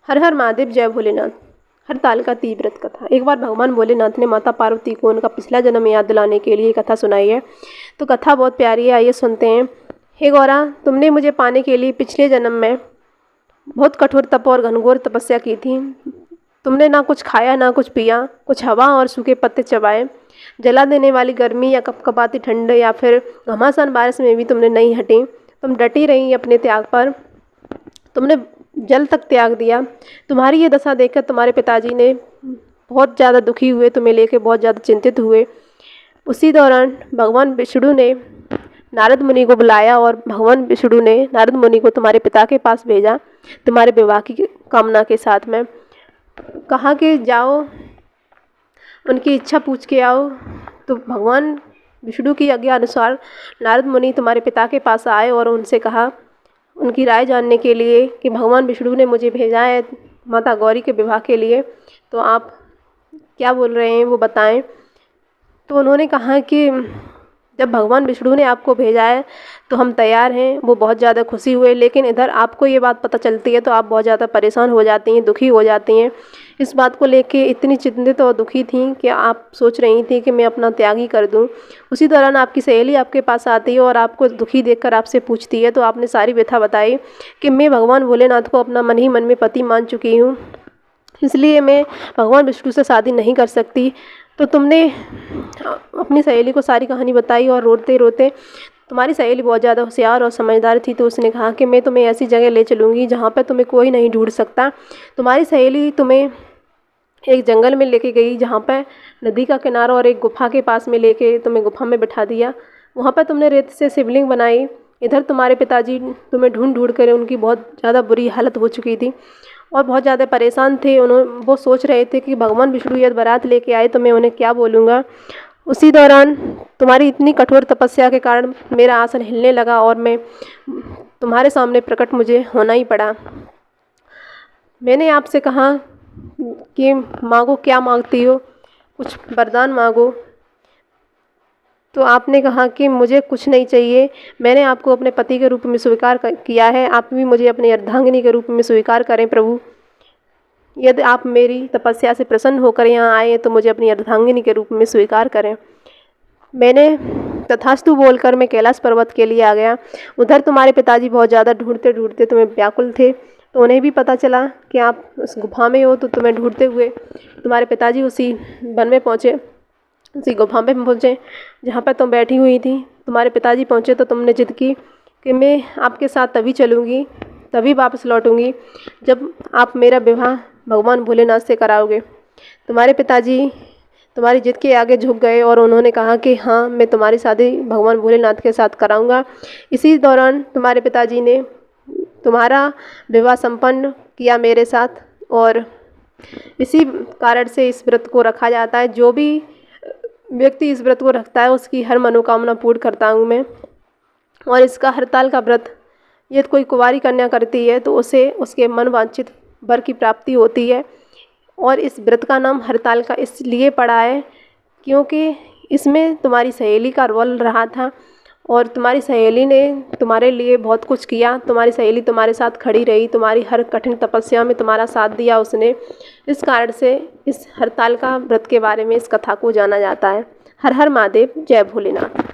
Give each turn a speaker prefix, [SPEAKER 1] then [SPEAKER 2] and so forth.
[SPEAKER 1] हर हर महादेव, जय भोलेनाथ। हरताल का तीव्र कथा। एक बार भगवान भोलेनाथ ने माता पार्वती को उनका पिछला जन्म याद दिलाने के लिए कथा सुनाई है। तो कथा बहुत प्यारी है, आइए सुनते हैं। हे गौरा, तुमने मुझे पाने के लिए पिछले जन्म में बहुत कठोर तप और घनघोर तपस्या की थी। तुमने ना कुछ खाया ना कुछ पिया, कुछ हवा और सूखे पत्ते चबाए। जला देने वाली गर्मी या कपकपाती ठंड या फिर घमासान बारिश में भी तुमने नहीं हटी। तुम डटी रही अपने त्याग पर। तुमने जल तक त्याग दिया। तुम्हारी ये दशा देखकर तुम्हारे पिताजी ने बहुत ज़्यादा दुखी हुए, तुम्हें लेकर बहुत ज़्यादा चिंतित हुए। उसी दौरान भगवान विष्णु ने नारद मुनि को बुलाया और भगवान विष्णु ने नारद मुनि को तुम्हारे पिता के पास भेजा, तुम्हारे विवाह की कामना के साथ में। कहा कि जाओ, उनकी इच्छा पूछ के आओ। तो भगवान विष्णु की आज्ञा अनुसार नारद मुनि तुम्हारे पिता के पास आए और उनसे कहा, उनकी राय जानने के लिए कि भगवान विष्णु ने मुझे भेजा है माता गौरी के विवाह के लिए, तो आप क्या बोल रहे हैं वो बताएं। तो उन्होंने कहा कि जब भगवान विष्णु ने आपको भेजा है तो हम तैयार हैं। वो बहुत ज़्यादा खुशी हुए, लेकिन इधर आपको ये बात पता चलती है तो आप बहुत ज़्यादा परेशान हो जाती हैं, दुखी हो जाती हैं। इस बात को लेके इतनी चिंतित और दुखी थी कि आप सोच रही थी कि मैं अपना त्याग ही कर दूं। उसी दौरान आपकी सहेली आपके पास आती है और आपको दुखी देखकर आपसे पूछती है। तो आपने सारी व्यथा बताई कि मैं भगवान भोलेनाथ को अपना मन ही मन में पति मान चुकी हूँ, इसलिए मैं भगवान विष्णु से शादी नहीं कर सकती। तो तुमने अपनी सहेली को सारी कहानी बताई और रोते रोते, तुम्हारी सहेली बहुत ज़्यादा होशियार और समझदार थी, तो उसने कहा कि मैं तुम्हें ऐसी जगह ले चलूँगी जहाँ पर तुम्हें कोई नहीं ढूंढ सकता। तुम्हारी सहेली तुम्हें एक जंगल में लेके गई जहाँ पर नदी का किनारा और एक गुफा के पास में लेके तुम्हें गुफा में बिठा दिया। वहाँ पर तुमने रेत से शिवलिंग बनाई। इधर तुम्हारे पिताजी तुम्हें ढूंढ ढूंढ कर, उनकी बहुत ज़्यादा बुरी हालत हो चुकी थी और बहुत ज़्यादा परेशान थे। वो सोच रहे थे कि भगवान विष्णु यदि बारात लेके आए तो मैं उन्हें क्या बोलूँगा। उसी दौरान तुम्हारी इतनी कठोर तपस्या के कारण मेरा आसन हिलने लगा और मैं तुम्हारे सामने प्रकट मुझे होना ही पड़ा। मैंने आपसे कहा कि मांगो, क्या मांगती हो, कुछ वरदान मांगो। तो आपने कहा कि मुझे कुछ नहीं चाहिए, मैंने आपको अपने पति के रूप में स्वीकार किया है, आप भी मुझे अपनी अर्धांगिनी के रूप में स्वीकार करें प्रभु। यदि आप मेरी तपस्या से प्रसन्न होकर यहाँ आए तो मुझे अपनी अर्धांगिनी के रूप में स्वीकार करें। मैंने तथास्तु बोलकर मैं कैलाश पर्वत के लिए आ गया। उधर तुम्हारे पिताजी बहुत ज़्यादा ढूंढते ढूंढते तुम्हें व्याकुल थे, तो उन्हें भी पता चला कि आप उस गुफा में हो, तो तुम्हें ढूंढते हुए तुम्हारे पिताजी उसी वन में पहुँचे, उसी गुफा में पहुँचे जहाँ पर तुम बैठी हुई थी। तुम्हारे पिताजी पहुँचे तो तुमने जिद की कि मैं आपके साथ तभी चलूँगी, तभी वापस लौटूँगी जब आप मेरा विवाह भगवान भोलेनाथ से कराओगे। तुम्हारे पिताजी तुम्हारी जिद के आगे झुक गए और उन्होंने कहा कि हाँ, मैं तुम्हारी शादी भगवान भोलेनाथ के साथ कराऊंगा। इसी दौरान तुम्हारे पिताजी ने तुम्हारा विवाह संपन्न किया मेरे साथ और इसी कारण से इस व्रत को रखा जाता है। जो भी व्यक्ति इस व्रत को रखता है उसकी हर मनोकामना पूर्ण करता हूँ मैं। और इसका हरताल का व्रत यदि कोई कुंवारी कन्या करती है तो उसे उसके मन वांछित वर की प्राप्ति होती है। और इस व्रत का नाम हरताल का इसलिए पड़ा है क्योंकि इसमें तुम्हारी सहेली का रोल रहा था और तुम्हारी सहेली ने तुम्हारे लिए बहुत कुछ किया। तुम्हारी सहेली तुम्हारे साथ खड़ी रही, तुम्हारी हर कठिन तपस्या में तुम्हारा साथ दिया उसने। इस कारण से इस हरताल का व्रत के बारे में इस कथा को जाना जाता है। हर हर महादेव, जय भोलेनाथ।